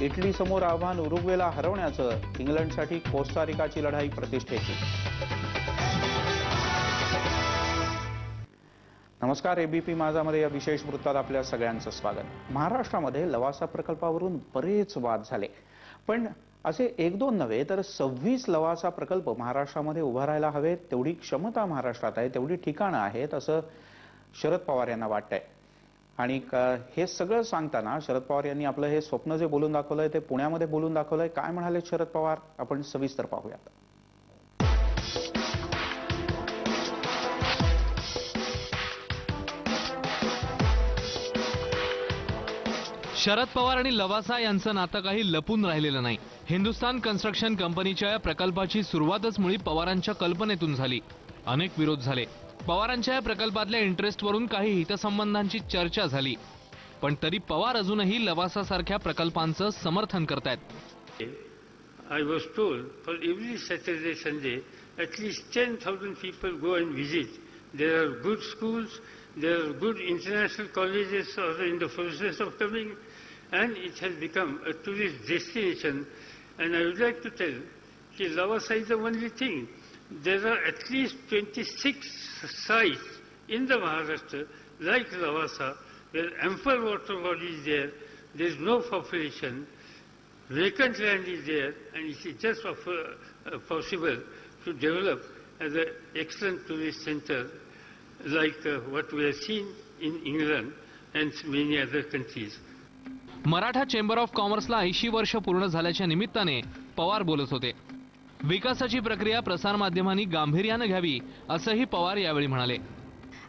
Italy समोर आव्हान उरुग्वेला हरवण्याचं, इंग्लंडसाठी कोस्टारिकाची लढाई प्रतिष्ठेची. नमस्कार. एबीपी माझामध्ये या विशेष वृत्तात आपल्या सगळ्यांचं स्वागत. महाराष्ट्रामध्ये लवासा प्रकल्पावरून बरेच वाद झाले, पण असे एक दोन नव्हे तर 26 लवासा प्रकल्प महाराष्ट्रामध्ये उभारायला हवेत तेवढी क्षमता महाराष्ट्रात आहे, तेवढी ठिकाणं आहेत असं शरद पवार यांना वाटतंय. आणि हे सगळं सांगताना शरद पवार यांनी आपलं हे स्वप्न जे बोलून दाखवलंय ते पुण्यामध्ये बोलून दाखवलंय. काय म्हणाले शरद पवार आपण सविस्तर पाहूयात. शरद पवार आणि लवासा यांचं नातं काही लपून राहिलेलं नाही. हिंदुस्थान कन्स्ट्रक्शन कंपनीच्या या प्रकल्पाची सुरुवातच मुळी पवारांच्या कल्पनेतून झाली. अनेक विरोध झाले. पवारांच्या या प्रकल्पातल्या इंटरेस्टवरून काही हितसंबंधांची चर्चा झाली, पण तरी पवार अजूनही लवासासारख्या प्रकल्पांचं समर्थन करतायत. I was told for every Saturday, Sunday, at least 10,000 people go and visit. There are good schools, there are good international colleges also in the process of coming, and it has become a tourist destination. And I would like to tell that Lavasa is the only thing. There are at least 26 sites in the Maharashtra like Lavasa where ample water body is there, there is no population, vacant land is there, and it is just possible to develop as an excellent tourist center like what we have seen in England and many other countries. Maratha chamber of कॉमर्सला 80 वर्ष पूर्ण झाल्याच्या निमित्ताने पवार बोलत होते. विकासाची प्रक्रिया प्रसारमाध्यमांनी गांभीर्याने घ्यावी असंही पवार यावेळी म्हणाले.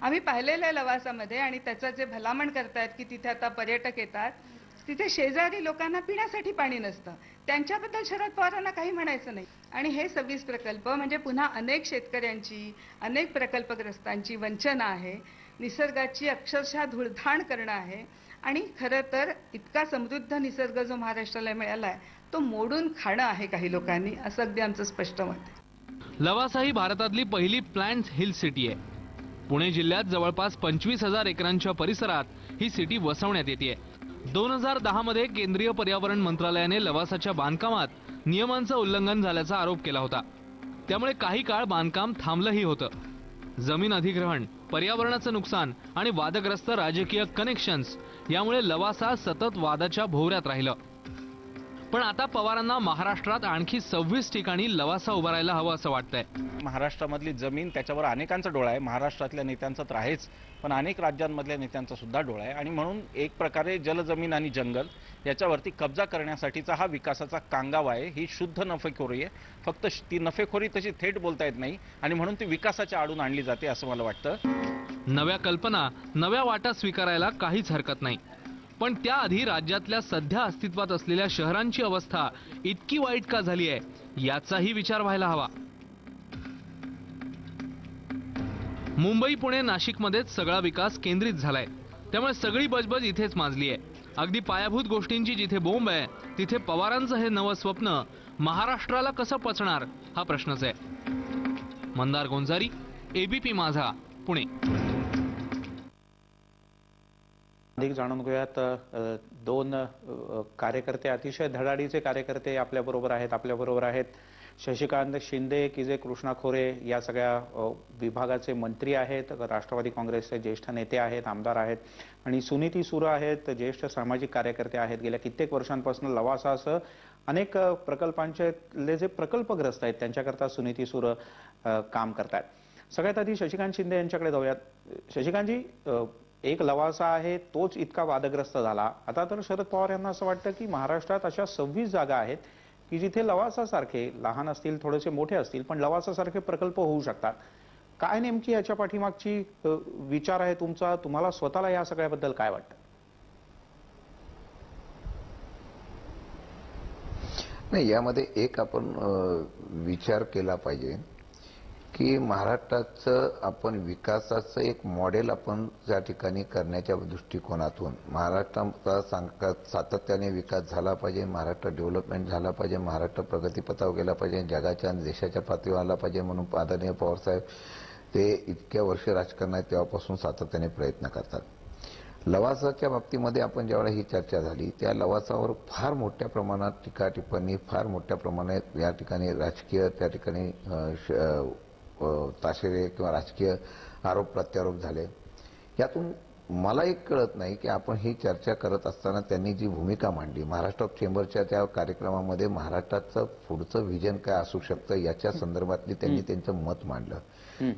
आम्ही पाहिलेलं आहे लवासामध्ये, आणि त्याचं जे भलामण करतायत की तिथे आता पर्यटक येतात, तिथे शेजारी लोकांना पिण्यासाठी पाणी नसतं. त्यांच्याबद्दल शरद पवारांना काही म्हणायचं नाही. आणि हे 26 प्रकल्प म्हणजे पुन्हा अनेक शेतकऱ्यांची, अनेक प्रकल्पग्रस्तांची वंचना आहे, निसर्गाची अक्षरशः धुळधाण करणं आहे. आणि खरं तर इतका समृद्ध निसर्ग जो महाराष्ट्राला मिळाला आहे तो मोडून खाणं आहे काही लोकांनी, असं अगदी आमचं स्पष्ट मत आहे. लवासा ही भारतातली पहिली प्लॅन्ट हिल सिटी आहे. पुणे जिल्ह्यात जवळपास 25,000 एकरांच्या परिसरात ही सिटी वसवण्यात येते. 2010 मध्ये केंद्रीय पर्यावरण मंत्रालयाने लवासाच्या बांधकामात नियमांचं उल्लंघन झाल्याचा आरोप केला होता. त्यामुळे काही काळ बांधकाम थांबलंही होतं. जमीन अधिग्रहण, पर्यावरणाचं नुकसान आणि वादग्रस्त राजकीय कनेक्शन्स यामुळे लवासा सतत वादाच्या भोवऱ्यात राहिलं. पण आता पवारांना महाराष्ट्रात आणखी 26 ठिकाणी लवासा उभारायला हवं असं वाटतंय. महाराष्ट्रामधली जमीन त्याच्यावर अनेकांचा डोळा आहे. महाराष्ट्रातल्या नेत्यांचा तर आहेच, पण अनेक राज्यांमधल्या नेत्यांचा सुद्धा डोळा आहे. आणि म्हणून एक प्रकारे जलजमीन आणि जंगल याच्यावरती कब्जा करण्यासाठीचा हा विकासाचा कांगावा आहे. ही शुद्ध नफेखोरी आहे. फक्त ती नफेखोरी तशी थेट बोलता येत नाही आणि म्हणून ती विकासाच्या आडून आणली जाते असं मला वाटतं. नव्या कल्पना, नव्या वाटा स्वीकारायला काहीच हरकत नाही, पण त्याआधी राज्यातल्या सध्या अस्तित्वात असलेल्या शहरांची अवस्था इतकी वाईट का झाली आहे याचाही विचार व्हायला हवा. मुंबई, पुणे, नाशिकमध्येच सगळा विकास केंद्रित झालाय. त्यामुळे सगळी बजबज इथेच माजली आहे. अगदी पायाभूत गोष्टींची जिथे बोंब आहे तिथे पवारांचं हे नवं स्वप्न महाराष्ट्राला कसं पचणार हा प्रश्नच आहे. मंदार गोंजारी, एबीपी माझा, पुणे. अधिक जाणून घेऊयात. दोन कार्यकर्ते, अतिशय धडाडीचे कार्यकर्ते आपल्याबरोबर आहेत. शशिकांत शिंदे की जे कृष्णा खोरे या सगळ्या विभागाचे मंत्री आहेत, राष्ट्रवादी काँग्रेसचे ज्येष्ठ नेते आहेत, आमदार आहेत. आणि सुनीती सूर आहेत, ज्येष्ठ सामाजिक कार्यकर्ते आहेत. गेल्या कित्येक वर्षांपासून लवासासह अनेक प्रकल्पांचे जे प्रकल्पग्रस्त आहेत त्यांच्याकरता सुनीती सूर काम करतात. सगळ्यात आधी शशिकांत शिंदे यांच्याकडे जाऊयात. शशिकांतजी, एक लवासा आहे तोच इतका वादग्रस्त झाला. आता तर शरद पवार यांना असं वाटतं की महाराष्ट्रात अशा 26 जागा आहेत की जिथे लवासासारखे, लहान असतील, थोडेसे मोठे असतील, पण लवासासारखे प्रकल्प होऊ शकतात. काय नेमकी याच्या पाठीमागची विचार आहे तुमचा? तुम्हाला स्वतःला या सगळ्याबद्दल काय वाटतं? नाही, यामध्ये एक आपण विचार केला पाहिजे की महाराष्ट्राचं आपण विकासाचं एक मॉडेल आपण त्या ठिकाणी करण्याच्या दृष्टिकोनातून महाराष्ट्राचा सातत्याने विकास झाला पाहिजे, महाराष्ट्र डेव्हलपमेंट झाला पाहिजे, महाराष्ट्र प्रगतीपथावर गेला पाहिजे, जगाच्या आणि देशाच्या पातळीवर आला पाहिजे म्हणून आदरणीय पवारसाहेब ते इतक्या वर्ष राजकारणात तेव्हापासून सातत्याने प्रयत्न करतात. लवासाच्या बाबतीमध्ये आपण ज्यावेळेला ही चर्चा झाली त्या लवासावर फार मोठ्या प्रमाणात टीका टिप्पणी, फार मोठ्या प्रमाणात या ठिकाणी राजकीय त्या ठिकाणी ताशेरे किंवा राजकीय आरोप प्रत्यारोप झाले. यातून मला एक कळत नाही की आपण ही चर्चा करत असताना त्यांनी जी भूमिका मांडली महाराष्ट्र ऑफ चेंबरच्या त्या कार्यक्रमामध्ये महाराष्ट्राचं पुढचं व्हिजन काय असू शकतं याच्या संदर्भातली त्यांनी त्यांचं मत मांडलं.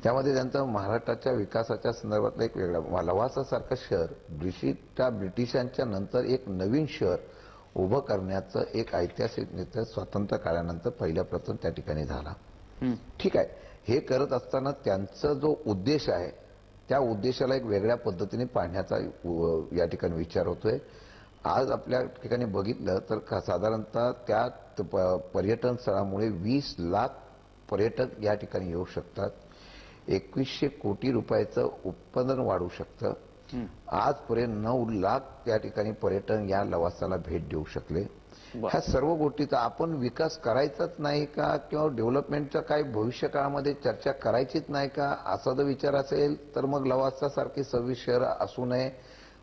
त्यामध्ये त्यांचं महाराष्ट्राच्या विकासाच्या संदर्भातलं एक वेगळा लवासासारखं शहर ब्रिटिशांच्या नंतर एक नवीन शहर उभं करण्याचं एक ऐतिहासिक निर्णय स्वातंत्र्य काळानंतर पहिल्या प्रथम त्या ठिकाणी झाला. ठीक आहे, हे करत असताना त्यांचा जो उद्देश आहे त्या उद्देशाला एक वेगळ्या पद्धतीने पाहण्याचा या ठिकाणी विचार होतोय. आज आपल्या ठिकाणी बघितलं तर साधारणतः त्या पर्यटन स्थळामुळे 20 लाख पर्यटक या ठिकाणी येऊ शकतात. 2100 कोटी रुपयाचं उत्पादन वाढू शकतं. आजपर्यंत 9 लाख त्या ठिकाणी पर्यटन या लवासाला भेट देऊ शकले. ह्या सर्व गोष्टीचा आपण विकास करायचाच नाही का किंवा डेव्हलपमेंटचा काही भविष्य काळामध्ये चर्चा करायचीच नाही का असा जर विचार असेल तर मग लवासासारखी 26 शहरं असू नये.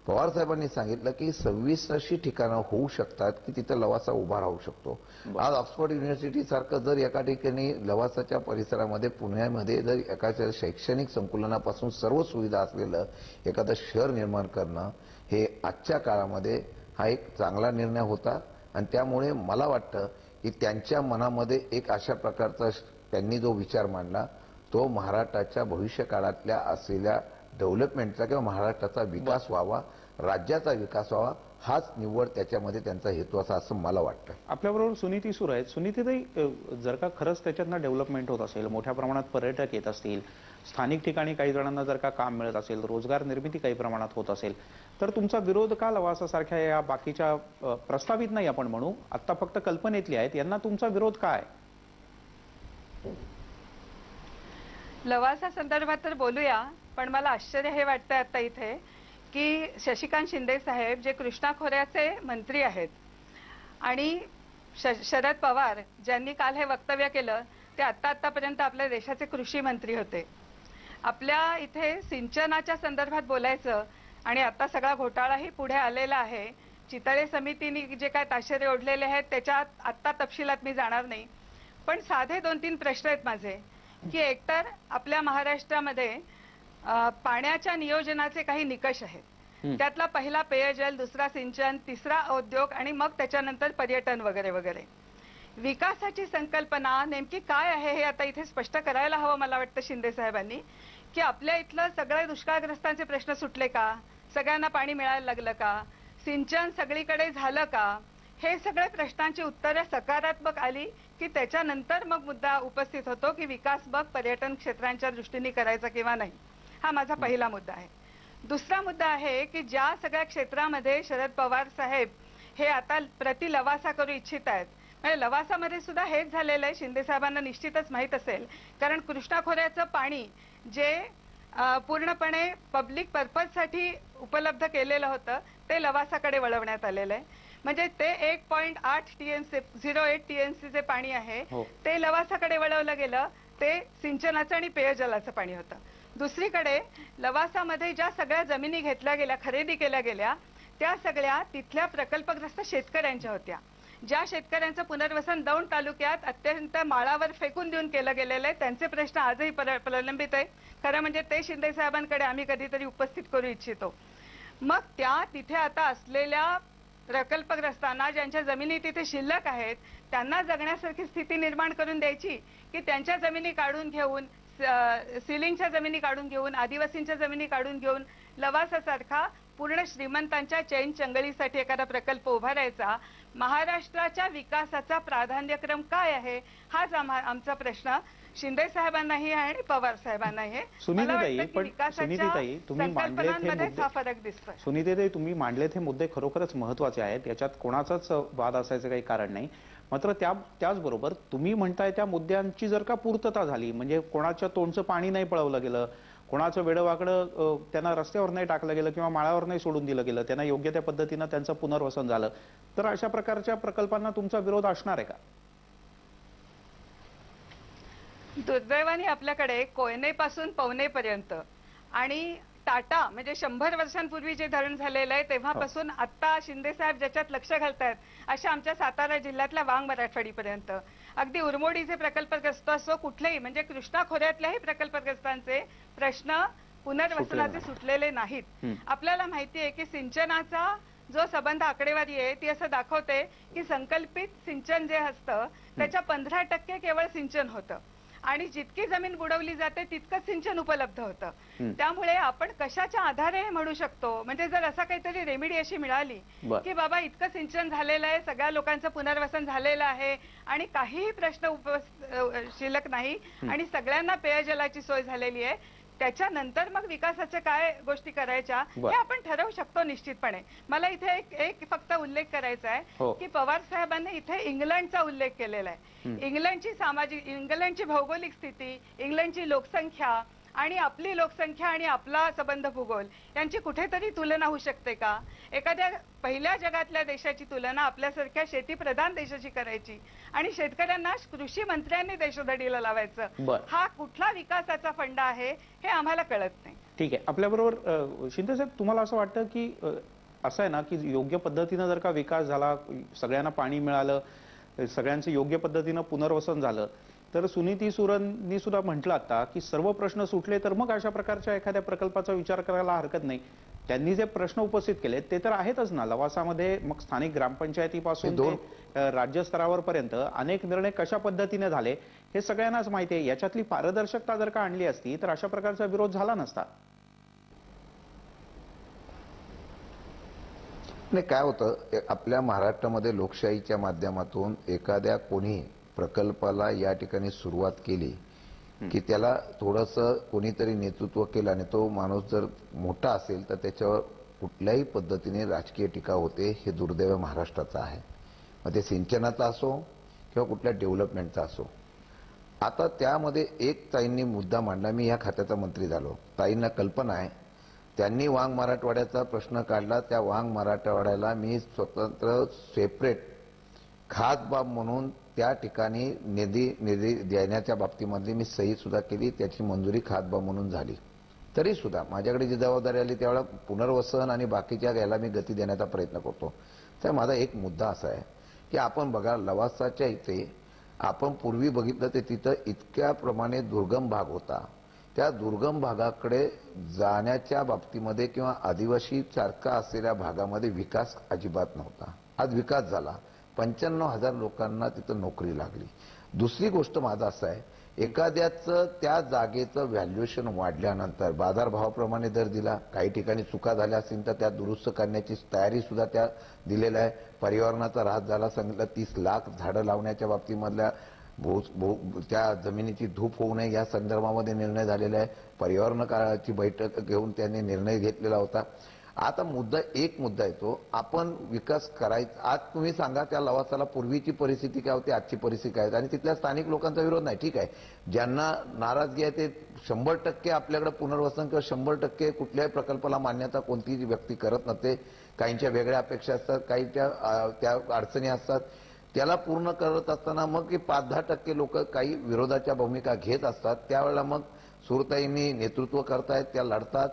पवार साहेबांनी सांगितलं की 26 अशी ठिकाणं होऊ शकतात की तिथं लवासा उभा राहू शकतो. आज ऑक्सफोर्ड युनिव्हर्सिटी सारखं जर एका ठिकाणी लवासाच्या परिसरामध्ये पुण्यामध्ये जर एखाद्या शैक्षणिक संकुलनापासून सर्व सुविधा असलेलं एखादं शहर निर्माण करणं हे आजच्या काळामध्ये हा एक चांगला निर्णय होता. आणि त्यामुळे मला वाटतं की त्यांच्या मनामध्ये एक अशा प्रकारचा त्यांनी जो विचार मांडला तो महाराष्ट्राच्या भविष्य काळातल्या असलेल्या डेव्हलपमेंटचा किंवा महाराष्ट्राचा विकास व्हावा, राज्याचा विकास व्हावा हाच निव्वळ त्याच्यामध्ये त्यांचा हेतू असा असं मला वाटतं. आपल्याबरोबर सुनीती सुरू आहेत. सुनीतीताई, जर का खरंच त्याच्यातनं डेव्हलपमेंट होत असेल, मोठ्या प्रमाणात पर्यटक येत असतील, स्थानिक ठिकाणी काही जणांना जर का काम मिळत असेल, रोजगार निर्मिती काही प्रमाणात होत असेल, तर तुमचा विरोध का लवासासारख्या या बाकीच्या प्रस्तावित नाही आपण म्हणू आता फक्त कल्पनेतली आहेत यांना तुमचा विरोध काय? लवासा संदर्भात तर बोलूया, पण मला आश्चर्य हे वाटतं आता इथे की शशिकांत शिंदे साहेब जे कृष्णा खोऱ्याचे मंत्री आहेत आणि शरद पवार ज्यांनी काल हे वक्तव्य केलं ते आतापर्यंत आपल्या देशाचे कृषी मंत्री होते. आपल्या इथे सिंचनाच्या संदर्भात बोलायचं आणि आता सगळा घोटाळाही पुढे आलेला आहे. चितळे समितीने जे काय ताशेरे ओढलेले आहेत त्याच्यात आत्ता तपशिलात मी जाणार नाही, पण साधे 2-3 प्रश्न आहेत माझे की एकतर आपल्या महाराष्ट्रामध्ये पाण्याच्या नियोजनाचे काही निकष आहेत. त्यातला पहिला पेयजल, दुसरा सिंचन, तिसरा उद्योग आणि मग त्याच्यानंतर पर्यटन वगैरे वगैरे. विकासाची संकल्पना नेमकी काय आहे हे आता इथे स्पष्ट करायला हवं मला वाटतं शिंदे साहेबांनी, की आपल्या इथलं सगळे दुष्काळग्रस्तांचे प्रश्न सुटले का, सगळ्यांना पाणी मिळायला लागलं का, सिंचन सगळीकडे झालं का, हे सगळे प्रश्नांची उत्तरं सकारात्मक आली की त्याच्यानंतर मग मुद्दा उपस्थित होतो की विकास बघ पर्यटन क्षेत्रांच्या दृष्टीने करायचा किंवा नाही. हा माझा पहिला मुद्दा आहे. दुसरा मुद्दा आहे की ज्या सगळ्या क्षेत्रामध्ये शरद पवार साहेब हे आता प्रति लवासा करू इच्छित आहेत, म्हणजे लवासामध्ये सुद्धा हेच झालेलं आहे. शिंदे साहेबांना निश्चितच माहीत असेल, कारण कृष्णा खोऱ्याचं पाणी जे पूर्णपणे पब्लिक पर्पजसाठी उपलब्ध केलेलं होतं ते लवासाकडे वळवण्यात आलेलं आहे. म्हणजे ते 1.8 TNC 08 TNC जे पाणी आहे ते लवासाकडे वळवलं गेलं. ते सिंचनाचं आणि पेयजलाचं पाणी होतं. दुसरीकडे लवासामध्ये ज्या सगळ्या जमिनी घेतल्या गेल्या, खरेदी केल्या गेल्या, त्या सगळ्या तिथल्या प्रकल्पग्रस्त शेतकऱ्यांच्या होत्या. ज्या शेतकऱ्यांचं पुनर्वसन दौंड तालुक्यात अत्यंत माळावर फेकून देऊन केलं गेलेलं आहे, त्यांचे प्रश्न आजही प्रलंबित आहे. खरं म्हणजे ते शिंदे साहेबांकडे आम्ही कधीतरी उपस्थित करू इच्छितो. मग त्या तिथे आता असलेल्या प्रकल्पग्रस्तांना ज्यांच्या जमिनी तिथे शिल्लक आहेत त्यांना जगण्यासारखी स्थिती निर्माण करून द्यायची की त्यांच्या जमिनी काढून घेऊन, सिलिंगच्या जमिनी काढून घेऊन, आदिवासींच्या जमिनी काढून घेऊन लवासासारखा पूर्ण श्रीमंतांच्या चैन चंगळीसाठी एखादा प्रकल्प उभारायचा. महाराष्ट्राच्या विकासाचा प्राधान्यक्रम काय आहे हाच आमचा प्रश्न शिंदे साहेबांनाही आहे आणि पवार साहेबांनाही आहे. सुनीतीताई, तुम्ही मांडलेत हे मुद्दे खरोखरच महत्वाचे आहेत, याच्यात कोणाचाच वाद असायचं काही कारण नाही. मात्र त्याचबरोबर तुम्ही म्हणताय त्या मुद्द्यांची जर का पूर्तता झाली, म्हणजे कोणाच्या तोंडचं पाणी नाही पळवलं गेलं, कोणाचं वेडवाकडं त्यांना रस्त्यावर नाही टाकलं गेलं किंवा माळावर नाही सोडून दिलं गेलं, त्यांना योग्य त्या पद्धतीनं त्यांचं पुनर्वसन झालं, तर अशा प्रकारच्या प्रकल्पांना तुमचा विरोध असणार आहे का? दुर्दैवाने आपल्याकडे कोयनेपासून पवनेपर्यंत आणि टाटा म्हणजे 100 वर्षांपूर्वी जे धरण झालेलं आहे तेव्हापासून आता शिंदे साहेब ज्याच्यात लक्ष घालतायत अशा आमच्या सातारा जिल्ह्यातल्या वांग मराठवाडीपर्यंत अगदी उरमोडीचे प्रकल्पग्रस्त असो कुठलेही म्हणजे कृष्णा खोऱ्यातल्याही प्रकल्पग्रस्तांचे प्रश्न पुनर्वसनाचे सुटलेले नाहीत. आपल्याला माहिती आहे की सिंचनाचा जो संबंध आकडेवारी आहे ती असं दाखवते की संकल्पित सिंचन जे असतं त्याच्या 15% केवळ सिंचन होतं आणि जितकी जमीन बुडवली जाते तितकंच सिंचन उपलब्ध होतं. त्यामुळे आपण कशाच्या आधारे म्हणू शकतो म्हणजे जर असा काहीतरी रेमेडी अशी मिळाली की बाबा इतकं सिंचन झालेलं आहे सगळ्या लोकांचं पुनर्वसन झालेलं आहे आणि काहीही प्रश्न शिल्लक नाही आणि सगळ्यांना पेयजलाची सोय झालेली आहे त्याच्यानंतर मग विकासाच्या काय गोष्टी करायच्या हे आपण ठरवू शकतो निश्चितपणे. मला इथे एक फक्त उल्लेख करायचा आहे की पवार साहेबांनी इथे इंग्लंडचा उल्लेख केलेला आहे. इंग्लंडची भौगोलिक स्थिती, इंग्लंडची लोकसंख्या आणि आपली लोकसंख्या आणि आपला संबंध भूगोल यांची कुठेतरी तुलना होऊ शकते का? एखाद्या पहिल्या जगातल्या देशाची तुलना आपल्यासारख्या शेतीप्रधान देशाची करायची आणि शेतकऱ्यांना कृषी मंत्र्यांनी देशोधडीला लावायचं हा कुठला विकासाचा फंडा आहे हे आम्हाला कळत नाही. ठीक आहे. आपल्याबरोबर शिंदे साहेब तुम्हाला असं वाटतं की असं आहे ना की योग्य पद्धतीनं जर का विकास झाला सगळ्यांना पाणी मिळालं सगळ्यांचं योग्य पद्धतीनं पुनर्वसन झालं तर सुनीती सुरननी सुद्धा म्हटलं आता की सर्व प्रश्न सुटले तर मग अशा प्रकारच्या एखाद्या प्रकल्पाचा विचार करायला हरकत नाही. त्यांनी जे प्रश्न उपस्थित केले ते तर आहेतच ना. लवासामध्ये मग स्थानिक ग्रामपंचायतीपासून राज्यस्तरावर पर्यंत अनेक निर्णय कशा पद्धतीने झाले हे सगळ्यांनाच माहिती आहे. याच्यातली पारदर्शकता जर का आणली असती तर अशा प्रकारचा विरोध झाला नसता. नाही काय होतं आपल्या महाराष्ट्रामध्ये लोकशाहीच्या माध्यमातून एखाद्या कोणी प्रकल्पाला या ठिकाणी सुरुवात केली की त्याला थोडंसं कोणीतरी नेतृत्व केलं आणि तो माणूस जर मोठा असेल तर त्याच्यावर कुठल्याही पद्धतीने राजकीय टीका होते. हे दुर्दैव महाराष्ट्राचं आहे. मग ते सिंचनाचा असो किंवा कुठल्या डेव्हलपमेंटचा असो. आता त्यामध्ये एक ताईंनी मुद्दा मांडला. मी या खात्याचा मंत्री झालो. ताईंना कल्पना आहे त्यांनी वांग मराठवाड्याचा प्रश्न काढला. त्या वांग मराठवाड्याला मी स्वतंत्र सेपरेट खास बाब म्हणून त्या ठिकाणी निधी देण्याच्या बाबतीमध्ये मी सही सुद्धा केली. त्याची मंजुरी खास बाब म्हणून झाली. तरी सुद्धा माझ्याकडे जी जबाबदारी आली त्यावेळेला पुनर्वसन आणि बाकीच्या याला मी गती देण्याचा प्रयत्न करतो. तर माझा एक मुद्दा असा आहे की आपण बघा लवासाच्या इथे आपण पूर्वी बघितलं तर तिथं इतक्या प्रमाणे दुर्गम भाग होता. त्या दुर्गम भागाकडे जाण्याच्या बाबतीमध्ये किंवा आदिवासी सारखा असलेल्या भागामध्ये विकास अजिबात नव्हता. आज विकास झाला. 95,000 लोकांना तिथं नोकरी लागली. दुसरी गोष्ट माझं असं आहे एखाद्याचं त्या जागेचं व्हॅल्युएशन वाढल्यानंतर बाजारभावाप्रमाणे दर दिला. काही ठिकाणी चुका झाल्या असतील तर त्या दुरुस्त करण्याची तयारी सुद्धा त्या दिलेल्या आहे. पर्यावरणाचा ऱ्हास झाला सांगितलं 30 लाख झाडं लावण्याच्या बाबतीमधल्या त्या जमिनीची धूप होऊ नये या संदर्भामध्ये निर्णय झालेला आहे. पर्यावरण काळाची बैठक घेऊन त्यांनी निर्णय घेतलेला होता. आता एक मुद्दा येतो आपण विकास करायचा. आज तुम्ही सांगा त्या लवासाला पूर्वीची परिस्थिती काय होती आजची परिस्थिती काय आणि तिथल्या स्थानिक लोकांचा विरोध नाही. ठीक आहे ज्यांना नाराजगी आहे ते 100% आपल्याकडे पुनर्वसन किंवा 100% कुठल्याही प्रकल्पाला मान्यता कोणतीही व्यक्ती करत नसते. काहींच्या वेगळ्या अपेक्षा असतात काहींच्या त्या अडचणी असतात. त्याला पूर्ण करत असताना मग 5-10% लोक काही विरोधाच्या भूमिका घेत असतात. त्यावेळेला मग सुरताईंनी नेतृत्व करतायत त्या लढतात.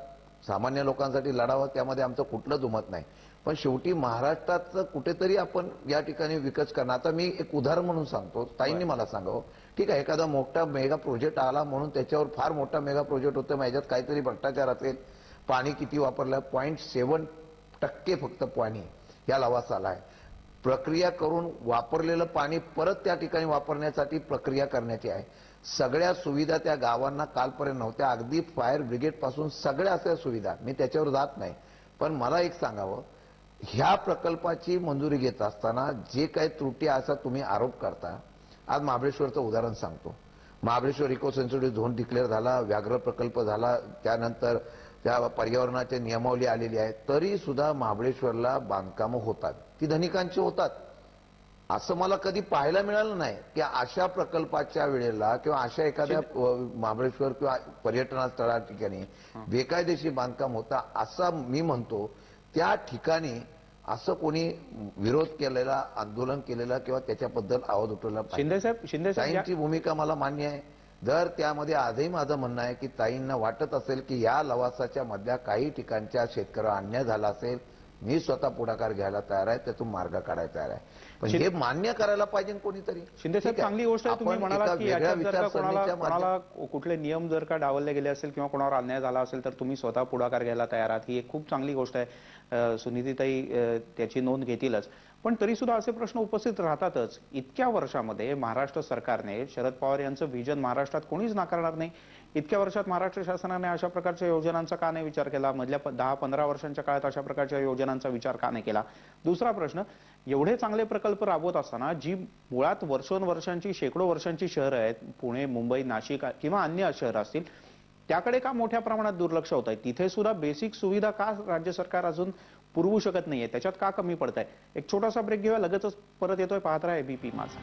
सामान्य लोकांसाठी लढावं त्यामध्ये आमचं कुठलं जुमत नाही. पण शेवटी महाराष्ट्राचं कुठेतरी आपण या ठिकाणी विकास करणार. आता मी एक उदाहरण म्हणून सांगतो. ताईंनी मला सांगावं ठीक आहे एखादा मोठा मेगा प्रोजेक्ट आला म्हणून त्याच्यावर फार मोठा मेगा प्रोजेक्ट होतं मग याच्यात काहीतरी भ्रष्टाचार असेल. पाणी किती वापरलं 0.7% फक्त पाणी या लवासाला आहे. प्रक्रिया करून वापरलेलं पाणी परत त्या ठिकाणी वापरण्यासाठी प्रक्रिया करण्याची आहे. सगळ्या सुविधा त्या गावांना कालपर्यंत नव्हत्या. अगदी फायर ब्रिगेड पासून सगळ्या अशा सुविधा मी त्याच्यावर जात नाही. पण मला एक सांगावं ह्या प्रकल्पाची मंजुरी घेत असताना जे काही त्रुटी असा तुम्ही आरोप करता. आज महाबळेश्वरचं उदाहरण सांगतो. Mahabaleshwar eco sensitive zone declare झाला. व्याघ्र प्रकल्प झाला. त्यानंतर त्या पर्यावरणाची नियमावली आलेली आहे. तरी सुद्धा महाबळेश्वरला बांधकामं होतात. ती धनिकांची होतात. असं मला कधी पाहायला मिळालं नाही की अशा प्रकल्पाच्या वेळेला किंवा अशा एखाद्या महाबळेश्वर किंवा पर्यटन स्थळा ठिकाणी बेकायदेशीर बांधकाम होता असं मी म्हणतो. त्या ठिकाणी असं कोणी विरोध केलेला आंदोलन केलेला किंवा त्याच्याबद्दल आवाज उठवला शिंदे साहेब ताईंची भूमिका मला मान्य आहे. जर त्यामध्ये आजही माझं म्हणणं आहे की ताईंना वाटत असेल की या लवासाच्या मधल्या काही ठिकाणच्या शेतकऱ्यावर अन्याय झाला असेल, मी स्वतः पुढाकार घ्यायला तयार आहे, त्यातून मार्ग काढायला तयार आहे. पण हे मान्य करायला पाहिजे कोणीतरी. शिंदे साहेब, चांगली गोष्ट आहे. तुम्ही म्हणाला की याच्यात जर का कोणाला कुठले नियम जर का डावलले गेले असेल किंवा कोणावर अन्याय झाला असेल तर तुम्ही स्वतः पुढाकार घ्यायला तयार आहात. ही एक खूप चांगली गोष्ट आहे. सुनीतीताई त्याची नोंद घेतीलच. पण तरी सुद्धा असे प्रश्न उपस्थित राहतातच. इतक्या वर्षामध्ये महाराष्ट्र सरकारने शरद पवार यांचं व्हिजन महाराष्ट्रात कोणीच नाकारणार नाही. इतक्या वर्षात महाराष्ट्र शासनाने अशा प्रकारच्या योजनांचा का नाही विचार केला? मधल्या 10-15 वर्षांच्या काळात अशा प्रकारच्या योजनांचा विचार का नाही केला? दुसरा प्रश्न, एवढे चांगले प्रकल्प राबवत असताना जी मुळात वर्षांची शेकडो वर्षांची शहरं आहेत, पुणे, मुंबई, नाशिक किंवा अन्य शहरं असतील, त्याकडे का मोठ्या प्रमाणात दुर्लक्ष होत आहे? तिथे सुद्धा बेसिक सुविधा का राज्य सरकार अजून पुरवू शकत नाहीये? त्याच्यात का कमी पडत आहे? एक छोटासा ब्रेक घेऊया, लगेचच परत येतोय. पाहत राहा एबीपी माझा.